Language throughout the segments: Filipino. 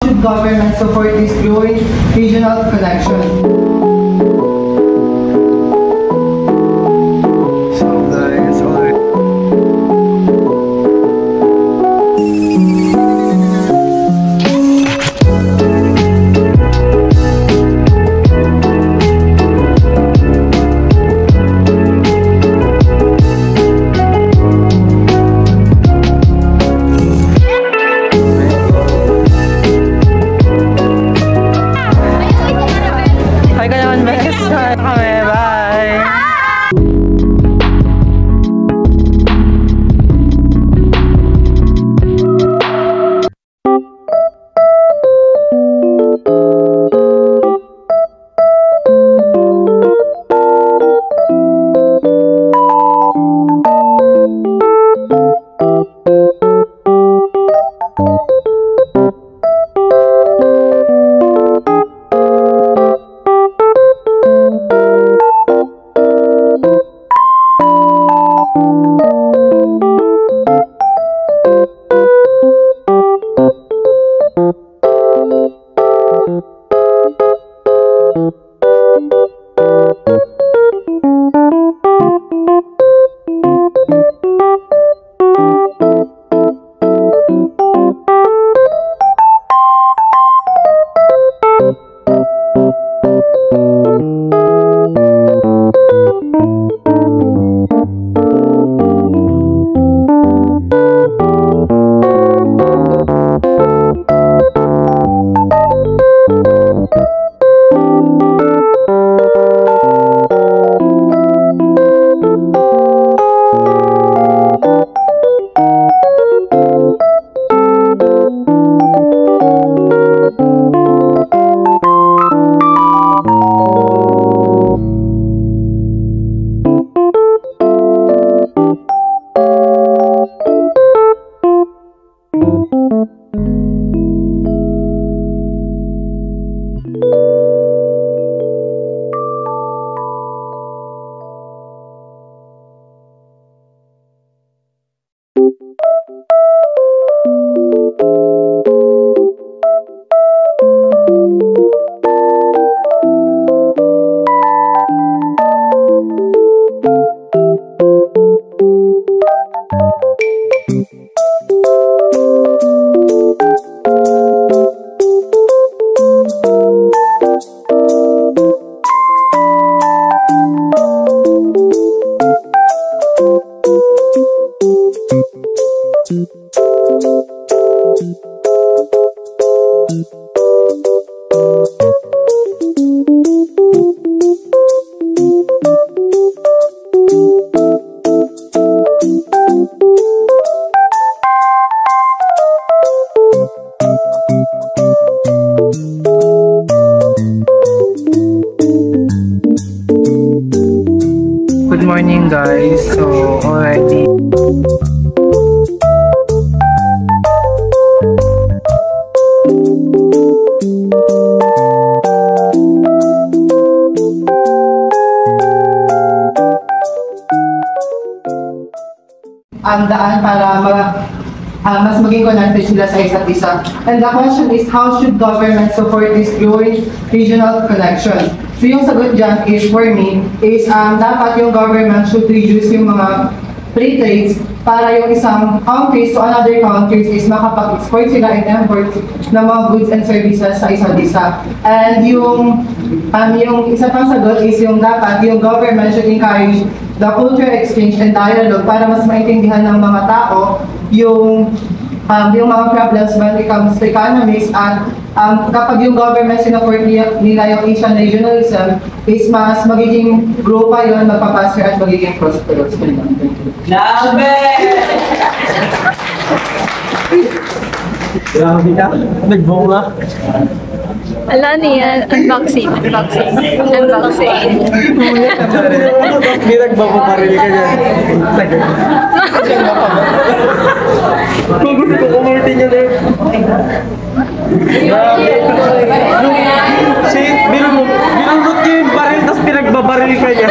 should government support this growing regional connection? Good morning guys, so already ang daan para mas maging connected sila sa isa't isa. And the question is, how should government support this growing regional connection? So yung sagot dyan is, for me, is dapat yung government should reduce yung mga free trades para yung isang countries to another countries is makapag-export sila and import ng mga goods and services sa isa't isa. And yung isa pang sagot is yung dapat yung government should encourage the cultural exchange and dialogue para mas maintindihan ng mga tao yung mga problems when it comes to economics at kapag yung government sinuport nila yung Asian regionalism is mas magiging grow pa yun, magpapasir at magiging prosperous. Nabe! grabe ka, nagbunga. Ala niya, unboxing. Hindi nagbababaril ka dyan. Kung gusto ko kumulti niya na si binunod niya yung baril tapos pinagbabaril ka niya.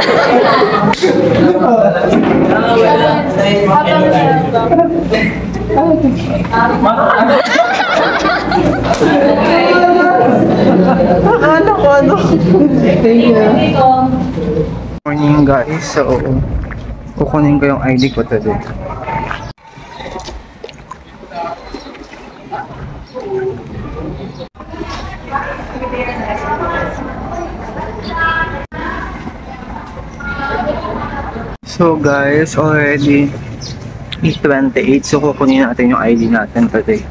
Ano ko, ano? Thank you. Morning guys, so kukunin ko yung ID ko today. So guys, already 8:28, so kukunin natin yung ID natin today.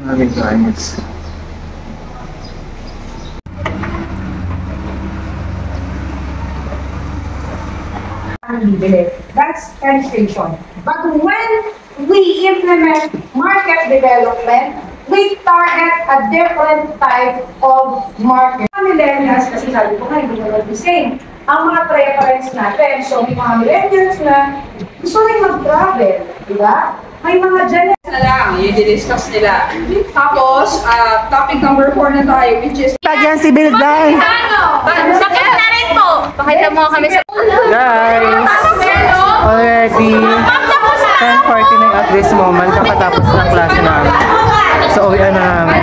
Okay guys. That's penetration. But when we implement market development, we target a different type of market. Mga millennials, kasi sabi ko nga, hindi naman the same. Ang mga preference natin, so may mga millennials na gusto rin mag-travel, di ba? May mga dyan na lang, yung di-discuss nila. Tapos, topic number 4 na tayo, which is... Lagyan si Bilday! Sakit na rin po. Pakita mo kami sa... Guys! Already 10:49 at this moment, kakatapos ng klase namin. So, uwian na namin.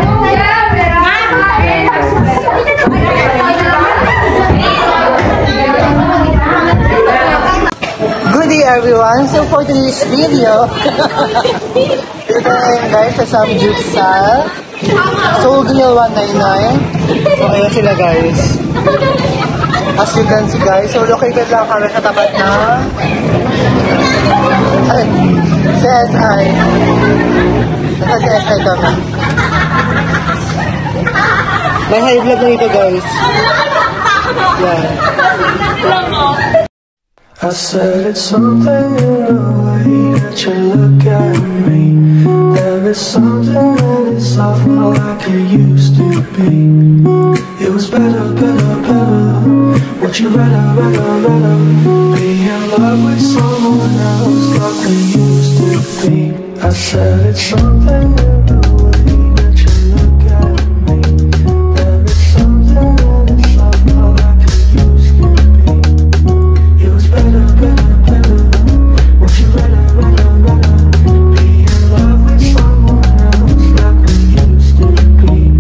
Good day everyone! So for today's video, dito na yun guys sa Samgyeopsal. So Gil 199. So ayan sila guys. As you can see guys, so located lang kami sa tapat na CSI. Sa CSI kami. May high vlog na ito guys. Yan. I said it's something in the way that you look at me. There is something that is off like it used to be. It was better, better, better. Would you rather, rather, rather be in love with someone else like we used to be? I said it's something in the way that you look at me. There is something that is off like it used to be. It was better, better, better. Would you rather, rather, rather be in love with someone else like we used to be?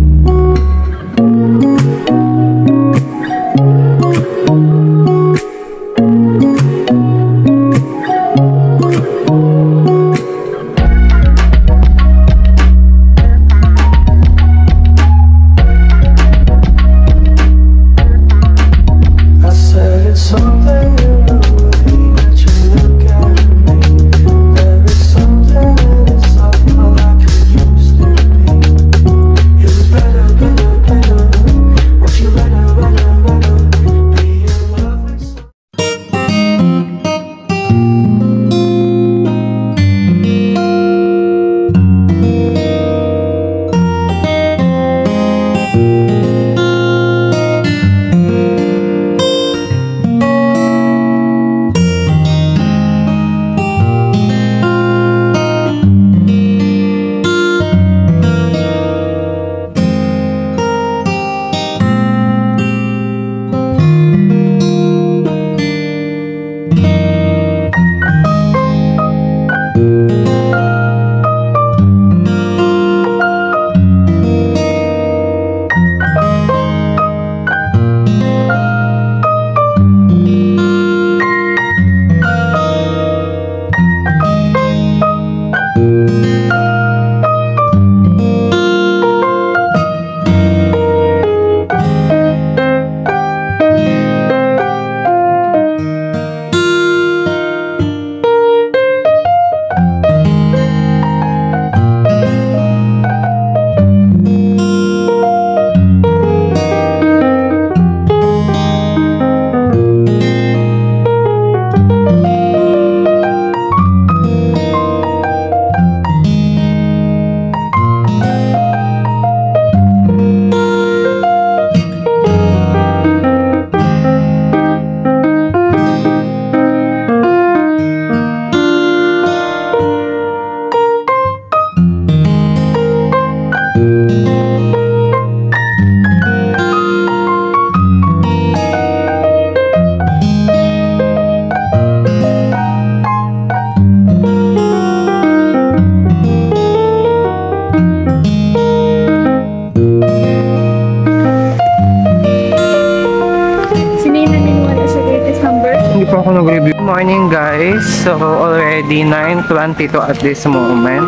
ako nag-review. Good morning guys. So already 9:22 at this moment.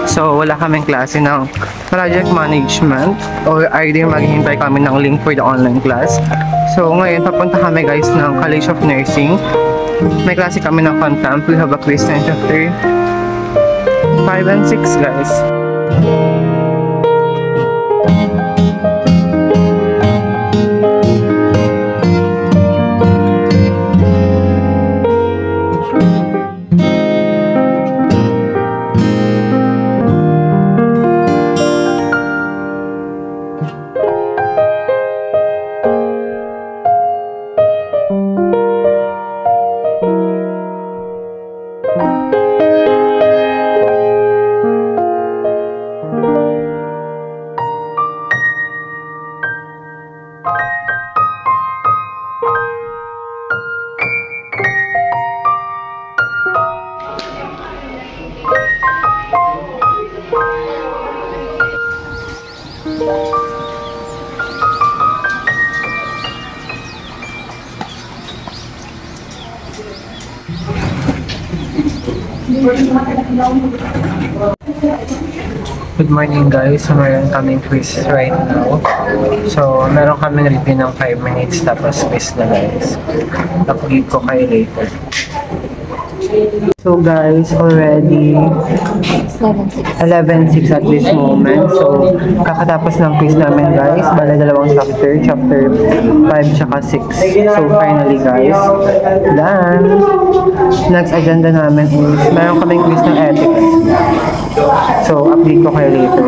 So wala kaming klase ng project management or either maghihintay kami ng link for the online class. So ngayon papunta kami guys ng College of Nursing. May klase kami ng contempt. We have a quiz in chapter 5 and 6 guys. Good morning guys, so meron kaming quiz right now. So meron kaming review ng 5 minutes tapos quiz na guys. Update ko kayo later. So guys, already 11:06 at this moment. So kakatapos ng quiz namin guys. Bale dalawang chapter 5 tsaka 6. So finally guys, done. Next agenda namin is meron kaming quiz ng ethics. So update ko kayo later.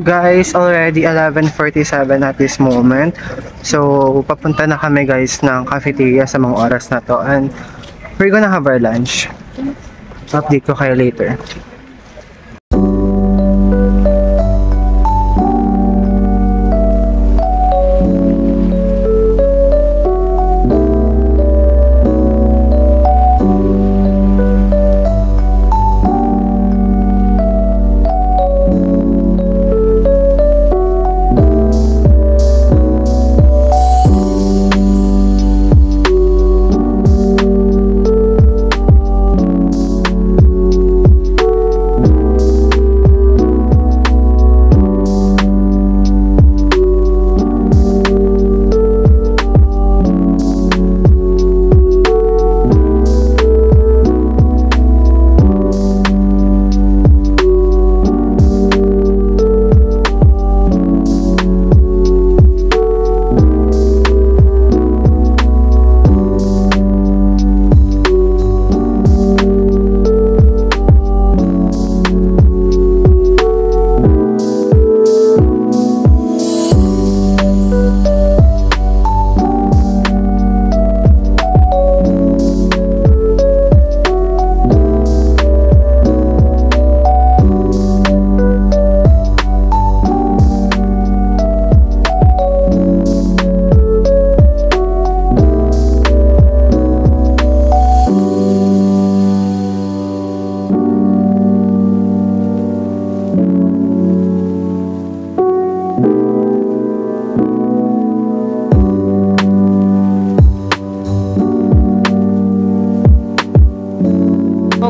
Guys, already 11:47 at this moment. So, papunta na kami guys ng cafeteria sa mga oras na to and we're gonna have our lunch. Update ko kayo later.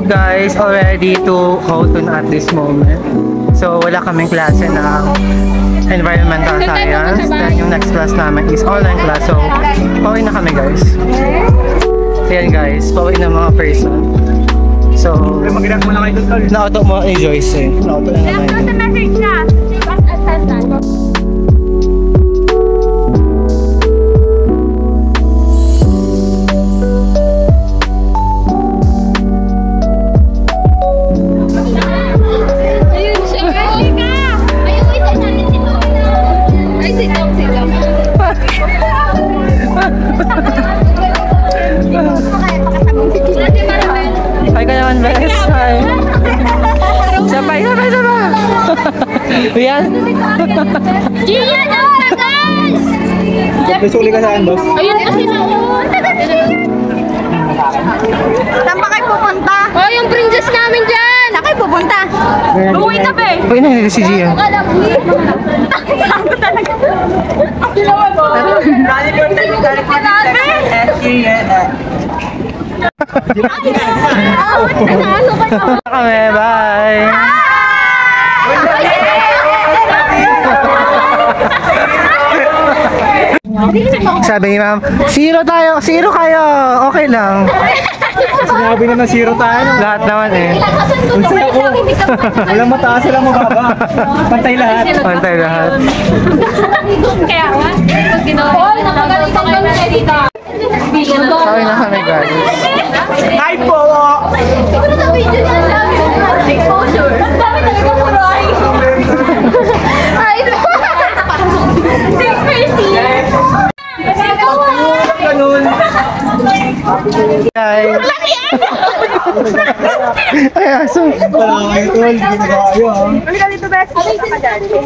Guys, already to Houghton at this moment. So wala kaming klase ng environmental science. Then yung next class namin is online class. So pauwi na kami guys. Ayan guys, pauwi na mga person. So na-auto mo ni Joyce eh. Na-auto na naman. Yan. Gia, no, guys! May suli ka saan, boss? Ayun kasi noon. Saan pa kayo pupunta? Oh, yung princess namin dyan. Saan kayo pupunta? Uwi na ba eh? Uy, na si Gia. Ako talaga. Ginawa mo. Kami, bye! Sabi ni ma'am, zero tayo, zero kayo, okay lang. Sinabi na zero tayo. Lahat naman eh. Walang mataas, walang mababa. Pantay lahat. Pantay lahat. Kaya nga, pag ginawa na magalitan ka na dito. Sorry na kami guys. Hi po! Siguro na video niya namin. Exposure. Ang dami talaga puro ay. Ay, 6:30. Guys. Ay, aso. Halika dito, Beth. Halika dito.